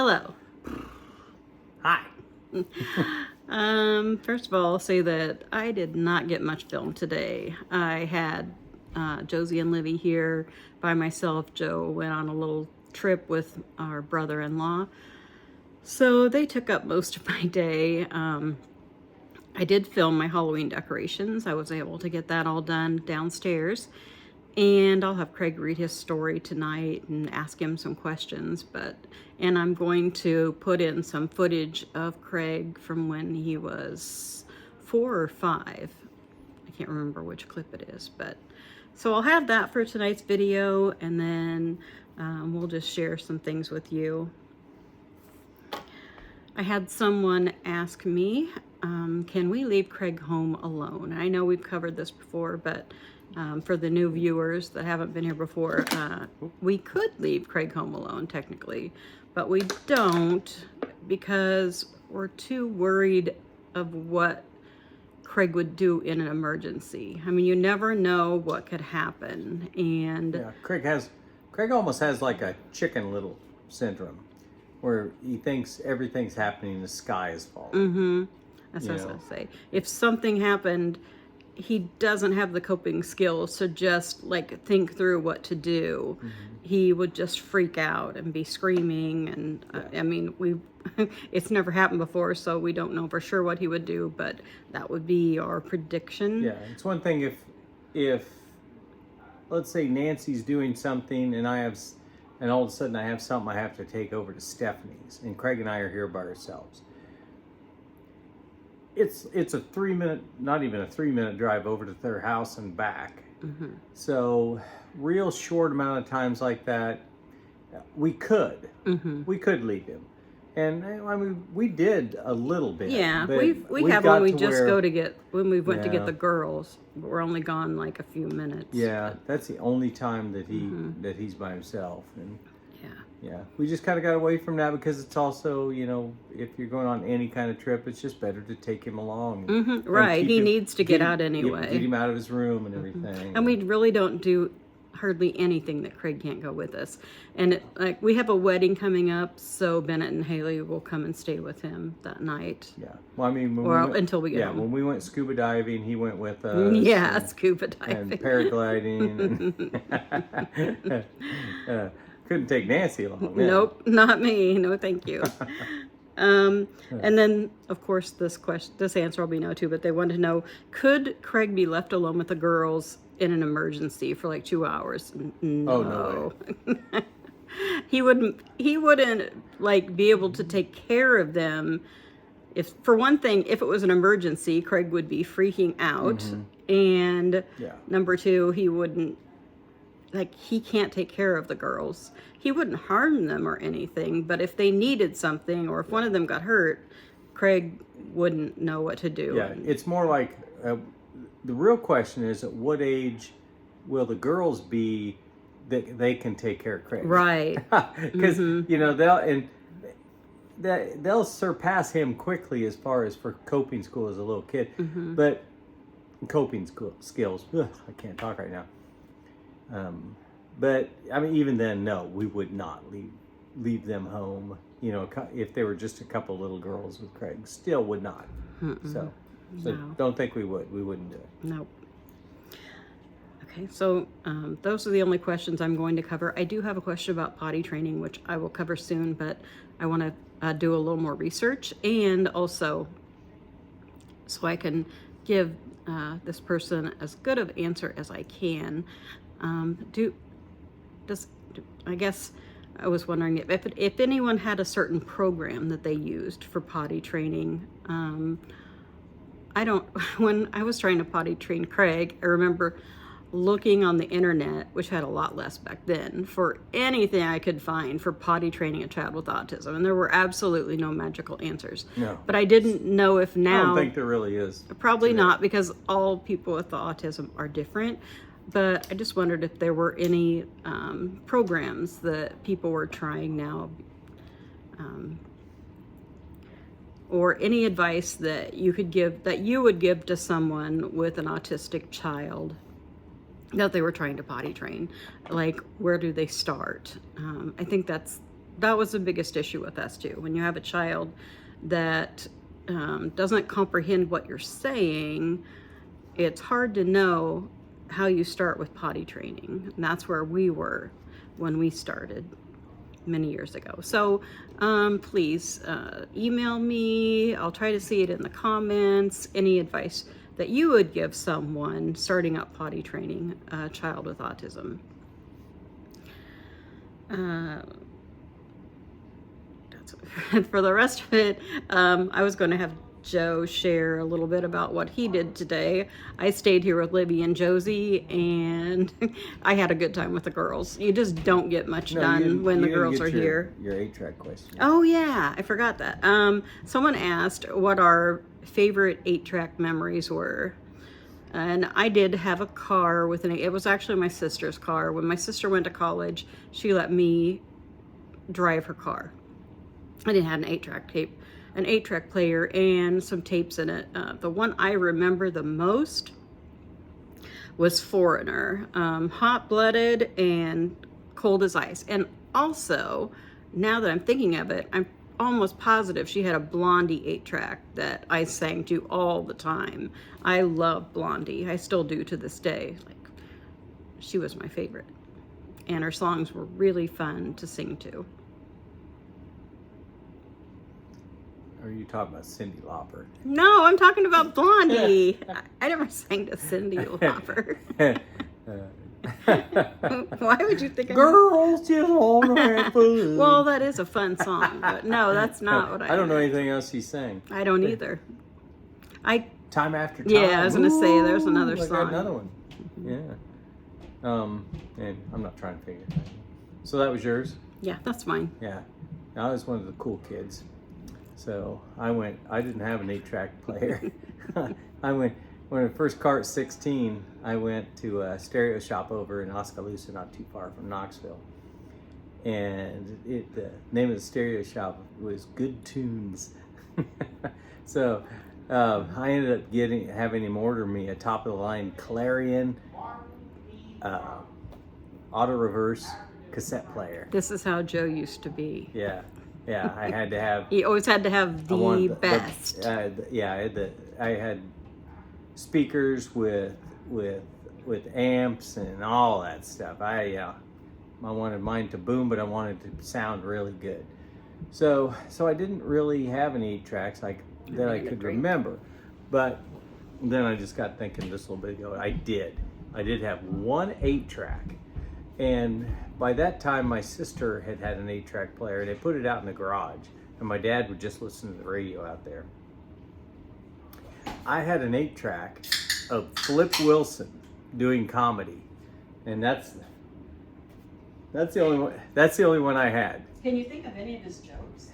Hello. Hi. First of all, I'll say that I did not get much film today. I had Josie and Livy here by myself. Joe went on a little trip with our brother-in-law. So they took up most of my day. I did film my Halloween decorations. I was able to get that all done downstairs. And I'll have Craig read his story tonight and ask him some questions. And I'm going to put in some footage of Craig from when he was 4 or 5. I can't remember which clip it is, but so I'll have that for tonight's video, and then we'll just share some things with you. I had someone ask me, can we leave Craig home alone? I know we've covered this before, but for the new viewers that haven't been here before, we could leave Craig home alone technically, but we don't because we're too worried of what Craig would do in an emergency. I mean, you never know what could happen. And yeah, Craig almost has like a Chicken Little syndrome, where he thinks everything's happening in the sky is falling. Mm-hmm. That's what I was gonna say. If something happened, he doesn't have the coping skills to just like think through what to do. Mm-hmm. He would just freak out and be screaming, and I mean, it's never happened before, so we don't know for sure what he would do, but that would be our prediction. Yeah, it's one thing if let's say Nancy's doing something and all of a sudden I have something I have to take over to Stephanie's, and Craig and I are here by ourselves. It's a 3-minute, not even a 3-minute drive over to their house and back. Mm-hmm. So real short amount of times like that, we could leave him. And I mean, we did a little bit. Yeah, we have when we just go to get, when we went to get the girls, but we're only gone like a few minutes. Yeah, but that's the only time that he's by himself. And yeah, we just kind of got away from that because it's also, you know, if you're going on any kind of trip, it's just better to take him along. And, right, he needs to get out anyway. Get him out of his room and everything. And we really don't do hardly anything that Craig can't go with us. And like we have a wedding coming up, so Bennett and Haley will come and stay with him that night. Yeah, well, I mean, until we get home. When we went scuba diving, he went with us. Yeah, scuba diving and paragliding. And, couldn't take Nancy along. Man. Nope, not me. No, thank you. And then, of course, this answer will be no too. But they wanted to know: could Craig be left alone with the girls in an emergency for like 2 hours? No. Oh, no way. He wouldn't like be able to take care of them. If, for one thing, if it was an emergency, Craig would be freaking out, and number two, he wouldn't. Like, he can't take care of the girls. He wouldn't harm them or anything, but if they needed something or if one of them got hurt, Craig wouldn't know what to do. Yeah, it's more like the real question is, at what age will the girls be that they can take care of Craig? Right. Because, you know, they'll surpass him quickly as far as for coping skills as a little kid. But coping skills, I can't talk right now. But I mean, even then, no, we would not leave them home. You know, if they were just a couple little girls with Craig, still would not. So no. Don't think we would. We wouldn't do it. Nope. Okay, so those are the only questions I'm going to cover. I do have a question about potty training, which I will cover soon, but I want to do a little more research, and also so I can give this person as good of answer as I can. I guess I was wondering if anyone had a certain program that they used for potty training. When I was trying to potty train Craig, I remember looking on the internet, which had a lot less back then, for anything I could find for potty training a child with autism, and there were absolutely no magical answers. No. But I didn't know if now... I don't think there really is. Probably not, because all people with autism are different. But I just wondered if there were any programs that people were trying now, or any advice that you could give, that you would give to someone with an autistic child that they were trying to potty train. Like, where do they start? I think that's that was the biggest issue with us too. When you have a child that doesn't comprehend what you're saying, it's hard to know how you start with potty training. And that's where we were when we started many years ago. So please email me. I'll try to see it in the comments. Any advice that you would give someone starting up potty training a child with autism. For the rest of it, I was going to have Joe share a little bit about what he did today. I stayed here with Libby and Josie, and I had a good time with the girls. You just don't get much done when the girls are here. Your 8-track question. Oh yeah, I forgot that. Someone asked what our favorite 8-track memories were. And I did have a car with it was actually my sister's car. When my sister went to college, she let me drive her car. And it had an 8-track player and some tapes in it. The one I remember the most was Foreigner, hot-blooded and cold as ice. And also, now that I'm thinking of it, I'm almost positive she had a Blondie 8-track that I sang to all the time. I love Blondie. I still do to this day. Like, she was my favorite. And her songs were really fun to sing to. Are you talking about Cyndi Lauper? No, I'm talking about Blondie. I never sang to Cyndi Lauper. Why would you think Girls just wanna have fun? Well, that is a fun song, but no, that's not what I don't know anything else he sang. I don't either. Time After Time. Yeah, I was gonna say there's another I song. got another one. Yeah. And I'm not trying to figure it out. So that was yours? Yeah, that's mine. Yeah. I was one of the cool kids. So I didn't have an 8-track player. When I first car at 16, I went to a stereo shop over in Oskaloosa, not too far from Knoxville. And the name of the stereo shop was Good Tunes. So I ended up having him order me a top-of-the-line Clarion auto reverse cassette player. This is how Joe used to be. Yeah. Yeah, I had to have. He always had to have the best. I had speakers with amps and all that stuff. I wanted mine to boom, but I wanted it to sound really good. So I didn't really have any 8-tracks that I could remember. But then I just got thinking just a little bit ago. I did have one 8-track. And by that time, my sister had an 8-track player. They put it out in the garage, and my dad would just listen to the radio out there. I had an 8-track of Flip Wilson doing comedy, and that's the only one. That's the only one I had. Can you think of any of his jokes?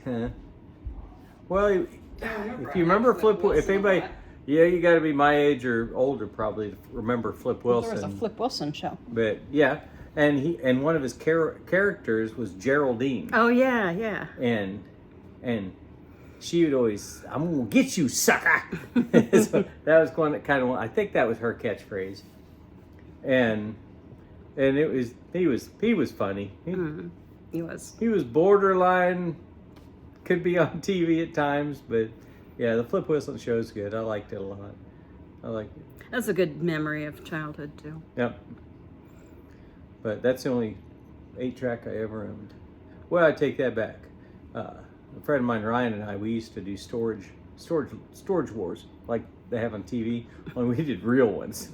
Well, if you remember Flip, if anybody, you got to be my age or older probably to remember Flip Wilson. There was a Flip Wilson show. But yeah. And one of his characters was Geraldine. Oh yeah, yeah. And she would always, "I'm gonna get you, sucker." So that was kind of I think that was her catchphrase. And it was he was funny. He was. He was borderline, could be on TV at times, but yeah, the Flip Wilson show is good. I liked it a lot. I liked it. That's a good memory of childhood too. Yep. But that's the only 8-track I ever owned. Well, I take that back. A friend of mine, Ryan, and I, we used to do storage wars like they have on TV. When we did real ones,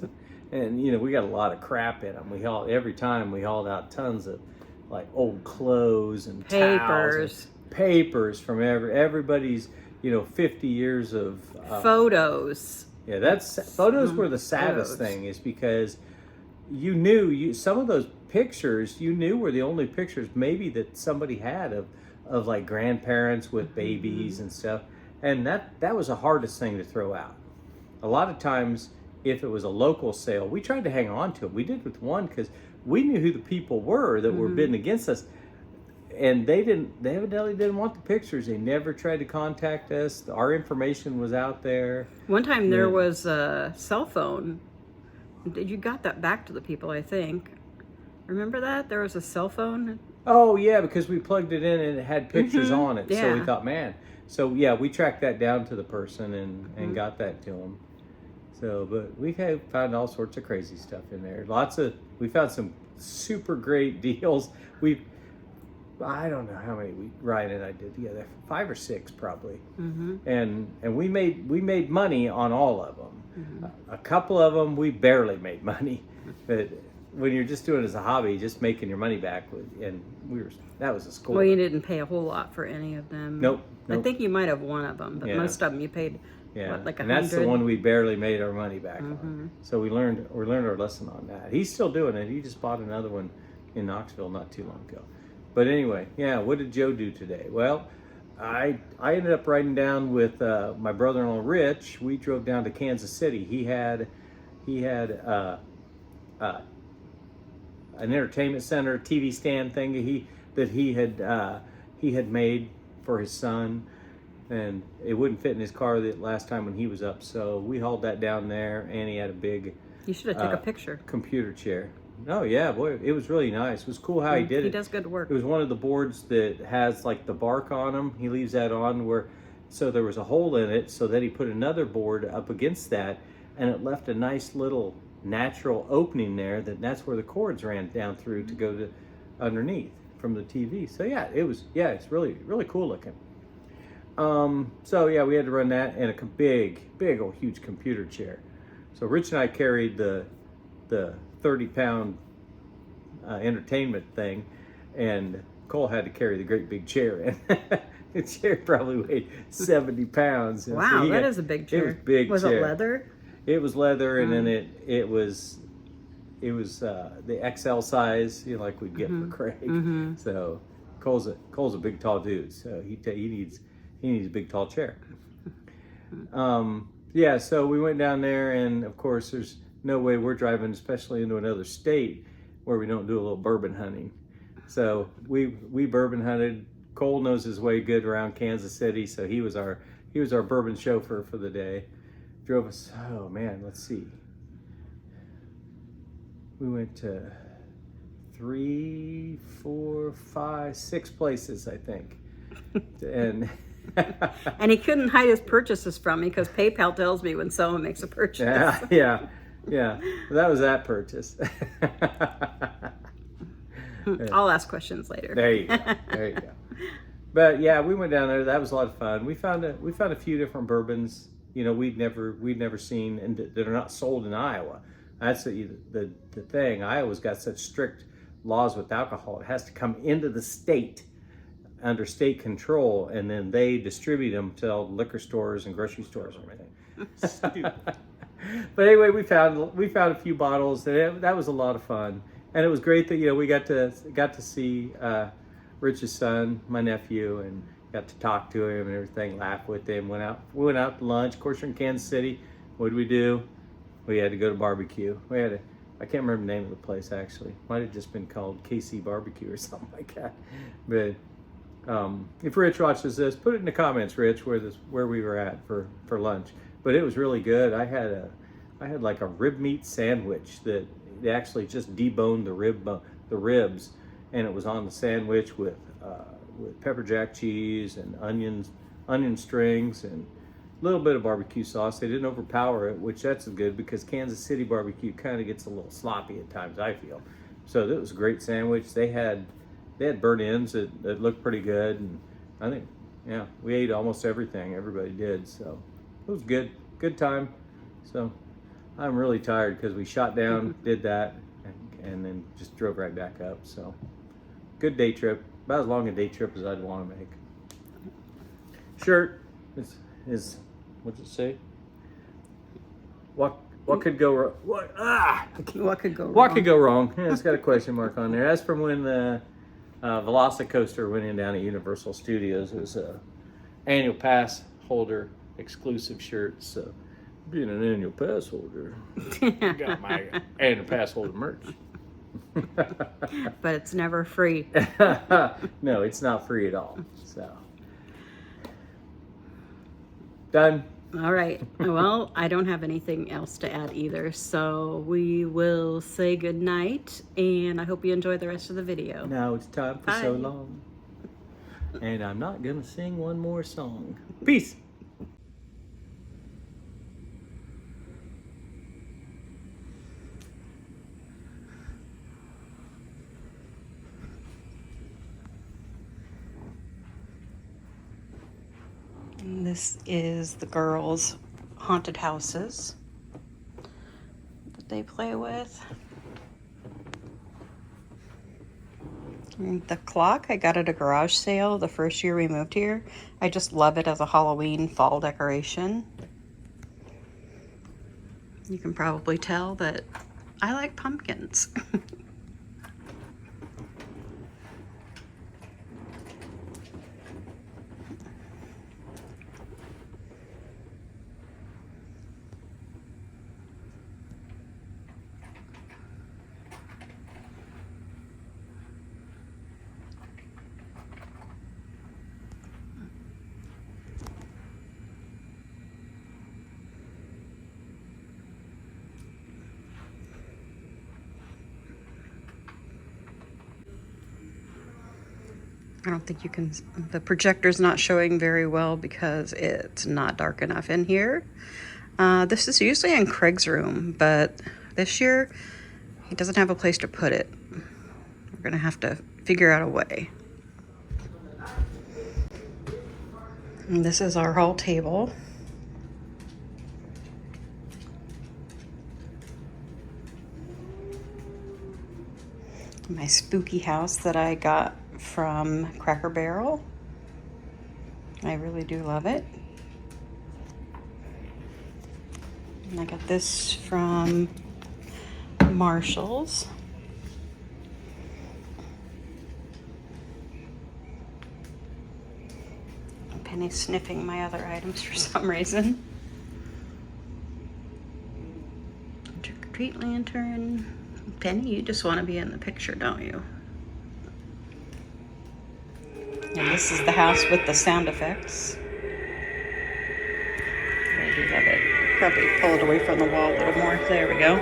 and we got a lot of crap in them. Every time we hauled out tons of like old clothes and papers from everybody's 50 years of photos. Yeah, photos were the saddest thing, is because you knew some of those pictures were the only pictures maybe that somebody had of like grandparents with babies and stuff, and that was the hardest thing to throw out. A lot of times, if it was a local sale, we tried to hang on to it. We did with one because we knew who the people were that were bidding against us, and they evidently didn't want the pictures. They never tried to contact us. Our information was out there. One time there was a cell phone. You got that back to the people, I think. Remember that? There was a cell phone Oh yeah, because we plugged it in and it had pictures on it. So we Yeah. thought, man. So yeah, we tracked that down to the person and got that to them. So, but we have found all sorts of crazy stuff in there. We found some super great deals. I don't know how many Ryan and I did together, 5 or 6 probably. And we made money on all of them. A couple of them we barely made money, but when you're just doing it as a hobby, just making your money back, and that was a score. Well, you didn't pay a whole lot for any of them. Nope. I think you might have one of them, but Yeah. most of them you paid what, like and 100? that's the one we barely made our money back on. So we learned our lesson on that. He's still doing it. He just bought another one in Knoxville not too long ago. But anyway, yeah. What did Joe do today? Well, I ended up riding down with my brother-in-law Rich. We drove down to Kansas City. He had an entertainment center TV stand thing that he had made for his son, and it wouldn't fit in his car the last time when he was up. So we hauled that down there, and he had a big. You should have taken a picture. Computer chair. Oh yeah, boy, it was really nice. It was cool how he did it. He does good work. It was one of the boards that has like the bark on them. He leaves that on so there was a hole in it. So then he put another board up against that, and it left a nice little natural opening there. That's where the cords ran down through to go to underneath from the TV. So yeah, it's really really cool looking. So yeah, we had to run that and a big old huge computer chair. So Rich and I carried the 30-pound entertainment thing, and Cole had to carry the great big chair. And the chair probably weighed 70 pounds. And wow, that is a big chair. It was big. Was chair. it leather? It was leather, and then it was the XL size, like we'd get for Craig. So Cole's a big tall dude, so he needs a big tall chair. Yeah, so we went down there, and of course there's no way we're driving, especially into another state where we don't do a little bourbon hunting. So we bourbon hunted. Cole knows his way good around Kansas City, so he was our bourbon chauffeur for the day. Drove us, oh man, let's see. We went to 3, 4, 5, 6 places, I think. And and he couldn't hide his purchases from me because PayPal tells me when someone makes a purchase. Yeah. That was that purchase. I'll ask questions later. There you go. But yeah, we went down there. That was a lot of fun. We found a few different bourbons, we'd never seen, and that are not sold in Iowa. That's the thing. Iowa's got such strict laws with alcohol. It has to come into the state under state control, and then they distribute them to all liquor stores and grocery stores and everything. But anyway, we found a few bottles. That was a lot of fun, and it was great that we got to see Rich's son, my nephew, and got to talk to him and everything, laugh with him. We went out to lunch. Of course, we're in Kansas City. What did we do? We had to go to barbecue. I can't remember the name of the place actually. Might have just been called KC Barbecue or something like that. But if Rich watches this, put it in the comments, Rich, where we were at for lunch. But it was really good. I had like a rib meat sandwich that they actually just deboned the ribs, and it was on the sandwich with pepper jack cheese and onion strings and a little bit of barbecue sauce. They didn't overpower it, which that's good because Kansas City barbecue kind of gets a little sloppy at times, I feel. So that was a great sandwich. They had burnt ends that looked pretty good, and I think we ate almost everything. Everybody did, so it was good time. So I'm really tired because we shot down, did that, and then just drove right back up. So good day trip, about as long a day trip as I'd want to make. Shirt is what's it say? What could go wrong? What could go wrong? What could go wrong? Yeah, it's got a question mark on there. That's from when the Velocicoaster went in down at Universal Studios. It was a annual pass holder exclusive shirt. So being an annual pass holder, got my annual pass holder merch. But it's never free. No, it's not free at all. So done. All right. Well, I don't have anything else to add either, so we will say good night, and I hope you enjoy the rest of the video. Now it's time for Bye. so long. And I'm not gonna sing one more song. Peace. And this is the girls' haunted houses that they play with. And the clock I got at a garage sale the first year we moved here. I just love it as a Halloween fall decoration. You can probably tell that I like pumpkins. I don't think you can, the projector's not showing very well because it's not dark enough in here. This is usually in Craig's room, but this year he doesn't have a place to put it. We're gonna have to figure out a way. And this is our hall table. My spooky house that I got from Cracker Barrel. I really do love it. And I got this from Marshall's. Penny's sniffing my other items for some reason. Trick-or-treat lantern. Penny, you just want to be in the picture, don't you? And this is the house with the sound effects. I do love it. Probably pull it away from the wall a little more. There we go.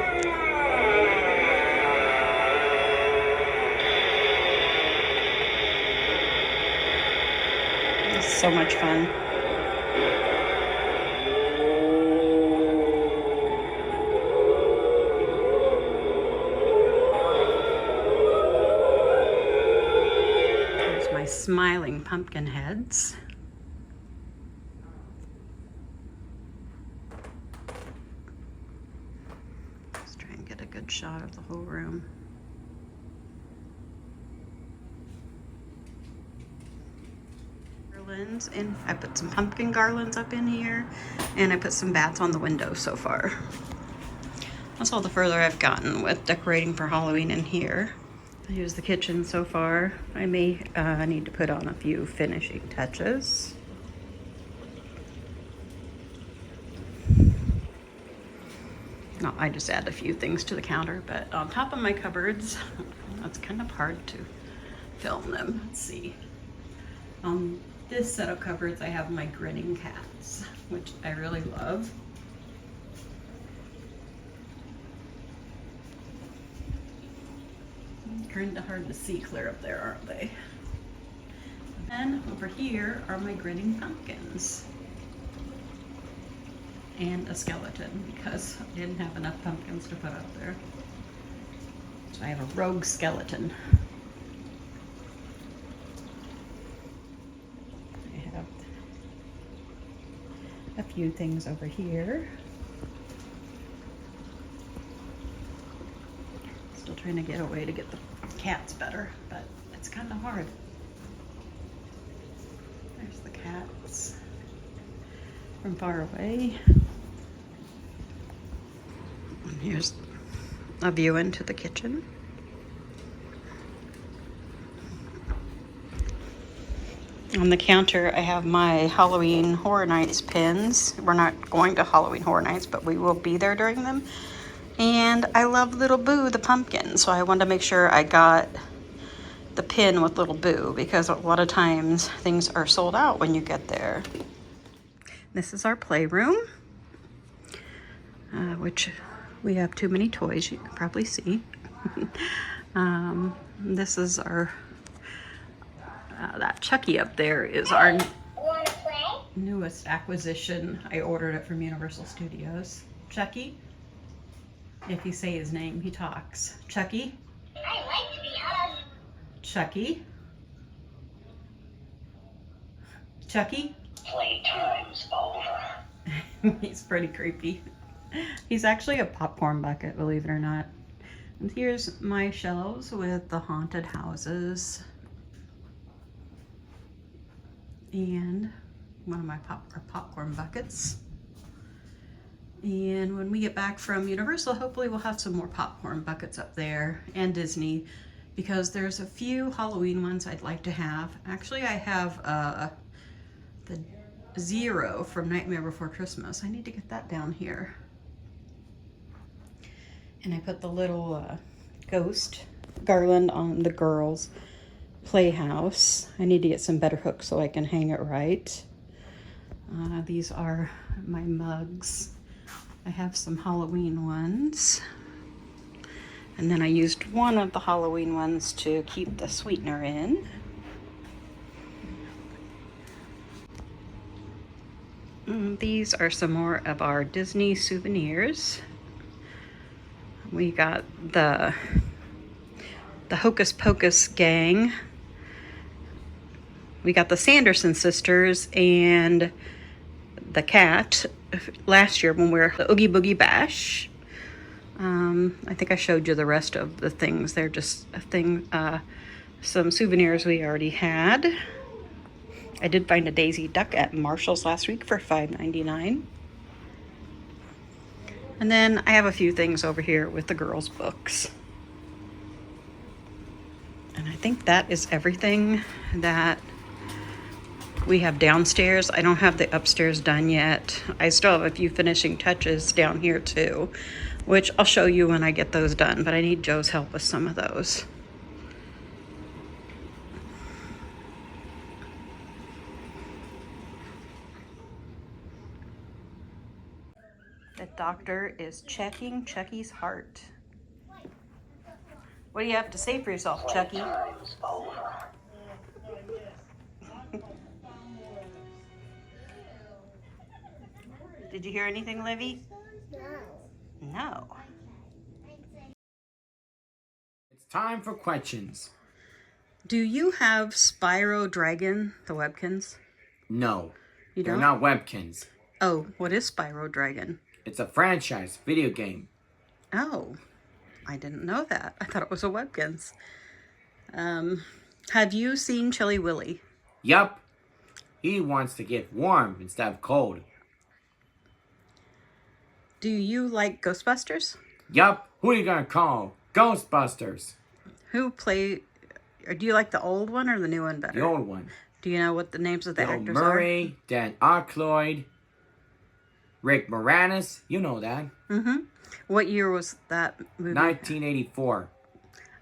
It's so much fun. There's my smiling pumpkin heads. Let's try and get a good shot of the whole room. Garlands, and I put some pumpkin garlands up in here, and I put some bats on the window so far. That's all the further I've gotten with decorating for Halloween in here. Here's the kitchen so far. I may need to put on a few finishing touches. No, I just add a few things to the counter, but on top of my cupboards, it's kind of hard to film them. Let's see. On this set of cupboards, I have my grinning cats, which I really love. Kind of hard to see clear up there, aren't they? And then over here are my grinning pumpkins. And a skeleton, because I didn't have enough pumpkins to put up there. So I have a rogue skeleton. I have a few things over here. Still trying to get a way to get the cats better, but it's kind of hard. There's the cats from far away. And here's a view into the kitchen. On the counter, I have my Halloween Horror Nights pins. We're not going to Halloween Horror Nights, but we will be there during them. And I love Little Boo, the pumpkin, so I wanted to make sure I got the pin with Little Boo, because a lot of times things are sold out when you get there. This is our playroom, which we have too many toys, you can probably see. This is our, that Chucky up there is our newest acquisition. I ordered it from Universal Studios. Chucky, if you say his name, he talks. Chucky? I like to be hugged. Chucky? Chucky? Playtime's over. He's pretty creepy. He's actually a popcorn bucket, believe it or not. And here's my shelves with the haunted houses. And one of my popcorn buckets. And when we get back from Universal, hopefully we'll have some more popcorn buckets up there, and Disney, because there's a few Halloween ones I'd like to have. Actually, I have the Zero from Nightmare Before Christmas. I need to get that down here. And I put the little ghost garland on the girls' playhouse. I need to get some better hooks so I can hang it right. These are my mugs. I have some Halloween ones. And then I used one of the Halloween ones to keep the sweetener in. These are some more of our Disney souvenirs. We got the Hocus Pocus gang. We got the Sanderson sisters and the cat last year when we were at the Oogie Boogie Bash. I think I showed you the rest of the things. They're just a thing, some souvenirs we already had. I did find a Daisy Duck at Marshall's last week for $5.99. And then I have a few things over here with the girls' books. And I think that is everything that we have downstairs. I don't have the upstairs done yet. I still have a few finishing touches down here too, which I'll show you when I get those done, but I need Joe's help with some of those. The doctor is checking Chucky's heart. What do you have to say for yourself, Chucky? Did you hear anything, Livy? No. No. It's time for questions. Do you have Spyro Dragon, the Webkins? No. You They're don't? not Webkins. Oh, what is Spyro Dragon? It's a franchise video game. Oh, I didn't know that. I thought it was a Webkins. Have you seen Chilly Willy? Yup. He wants to get warm instead of cold. Do you like Ghostbusters? Yup. Who are you gonna call? Ghostbusters. Or do you like the old one or the new one better? The old one. Do you know what the names of the Bill actors Murray, Dan Aykroyd, Rick Moranis. You know that. Mm-hmm. What year was that movie? 1984.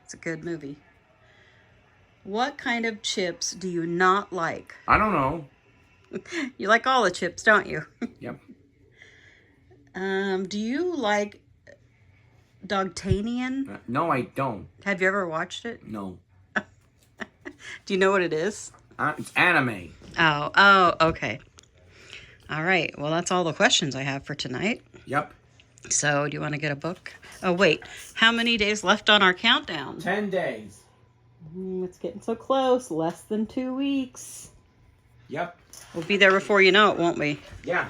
It's a good movie. What kind of chips do you not like? I don't know. You like all the chips, don't you? Yep. Do you like Dogtanian? No, I don't. Have you ever watched it? No. Do you know what it is? It's anime. Oh, okay. All right. Well, that's all the questions I have for tonight. Yep. So, do you want to get a book? Oh, wait. How many days left on our countdown? 10 days. It's getting so close. Less than 2 weeks. Yep. We'll be there before you know it, won't we? Yeah.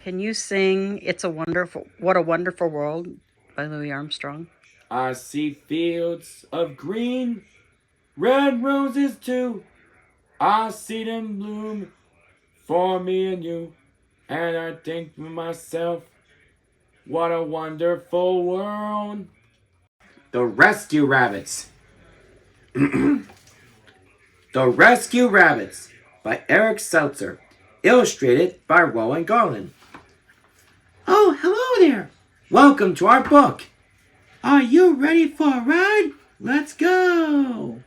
Can you sing What a Wonderful World by Louis Armstrong? I see fields of green, red roses too. I see them bloom for me and you. And I think to myself, what a wonderful world. The Rescue Rabbits. The Rescue Rabbits by Eric Seltzer. Illustrated by Rowan Garland. Oh, hello there. Welcome to our book. Are you ready for a ride? Let's go.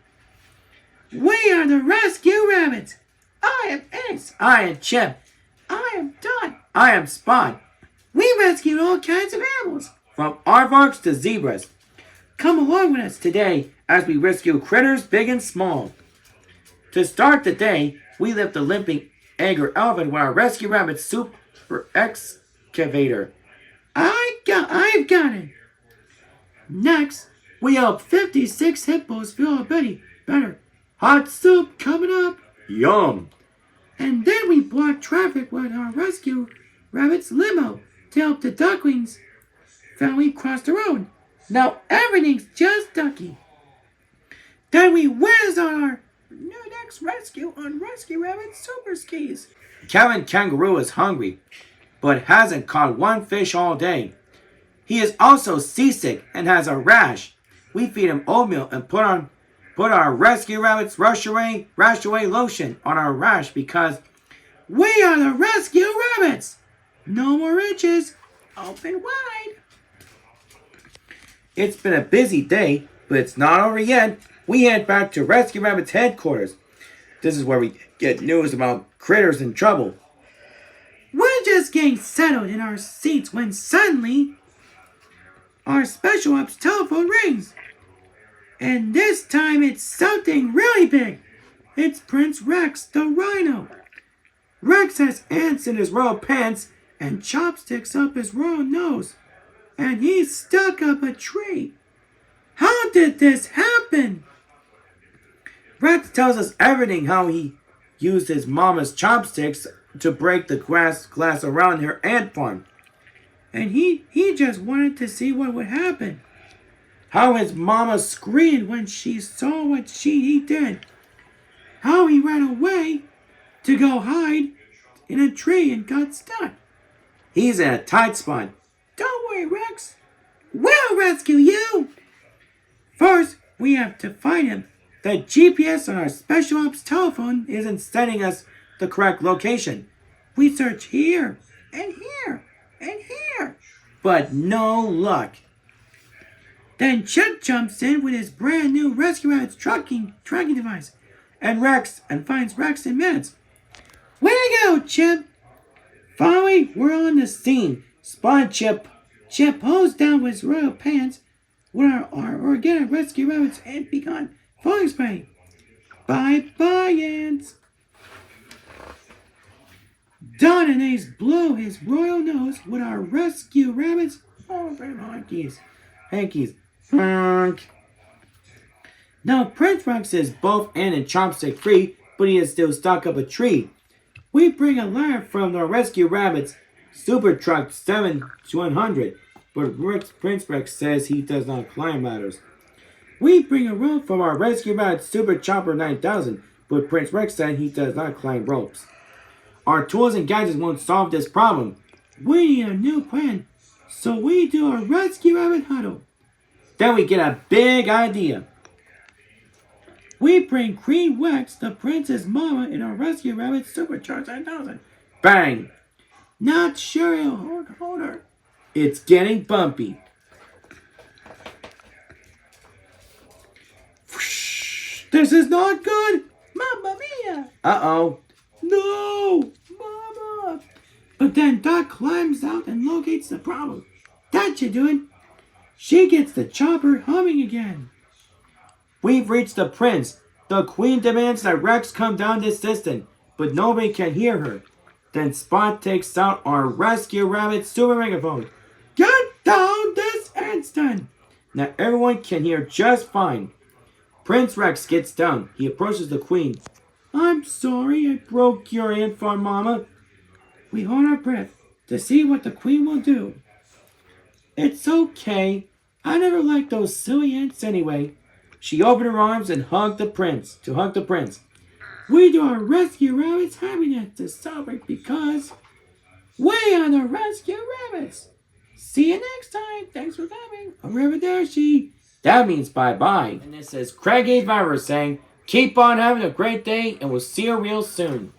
We are the Rescue Rabbits. I am Ace. I am Chip. I am Dot. I am Spot. We rescued all kinds of animals, from aardvarks to zebras. Come along with us today as we rescue critters big and small. To start the day, we lift the limping angry elephant with our rescue rabbit super excavator. I've got it. Next, we help 56 hippos feel a bit better. Hot soup coming up. Yum. And then we block traffic with our rescue rabbit's limo to help the ducklings family cross the road. Now everything's just ducky. Then we whiz on our next rescue on Rescue Rabbit's super skis. Kevin Kangaroo is hungry, but hasn't caught one fish all day. He is also seasick and has a rash. We feed him oatmeal and put our Rescue Rabbit's Rash Away lotion on our rash because we are the Rescue Rabbits. No more itches. Open wide. It's been a busy day, but it's not over yet. We head back to Rescue Rabbit's headquarters. This is where we get news about critters in trouble. We're just getting settled in our seats when suddenly our special ops telephone rings. And this time it's something really big. It's Prince Rex the Rhino. Rex has ants in his royal pants and chopsticks up his royal nose. And he's stuck up a tree. How did this happen? Rex tells us everything, how he used his mama's chopsticks to break the glass around her ant farm. And he just wanted to see what would happen. How his mama screamed when she saw what he did. How he ran away to go hide in a tree and got stuck. He's in a tight spot. Don't worry, Rex. We'll rescue you. First, we have to find him. The GPS on our special ops telephone isn't sending us the correct location. We search here and here and here, but no luck. Then Chip jumps in with his brand new Rescue Rabbit's tracking device and finds Rex in minutes. Way to go, Chip! Finally, we're on the scene. Spot Chip hose down with his royal pants with our organic Rescue Rabbit's ant beacon falling spray. Bye-bye, ants! Don and Ace blow his royal nose with our Rescue Rabbit's hankies. Now Prince Rex is both ant and chopstick free, but he is still stuck up a tree. We bring a ladder from the Rescue Rabbit's Super Truck 7100, but Prince Rex says he does not climb ladders. We bring a rope from our Rescue Rabbit's Super Chopper 9000, but Prince Rex said he does not climb ropes. Our tools and gadgets won't solve this problem. We need a new plan, so we do a Rescue Rabbit huddle. Then we get a big idea. We bring Queen Wax, the prince's mama, in our Rescue Rabbit Supercharged 9000. Bang! Not sure he'll hold her. It's getting bumpy. This is not good! Mamma mia! Uh-oh. No! Mama! But then Doc climbs out and locates the problem. That should do it. She gets the chopper humming again. We've reached the prince. The queen demands that Rex come down the assistant, but nobody can hear her. Then Spot takes out our Rescue Rabbit super megaphone. Get down this instant! Now everyone can hear just fine. Prince Rex gets down. He approaches the queen. I'm sorry I broke your ant farm, Mama. We hold our breath to see what the queen will do. It's okay. I never liked those silly ants anyway. She opened her arms and hugged the prince. We do our Rescue Rabbit's happiness to celebrate because we are the Rescue Rabbits. See you next time. Thanks for coming. Arrivederci. That means bye-bye. And this is Craig A. Viver saying, keep on having a great day and we'll see you real soon.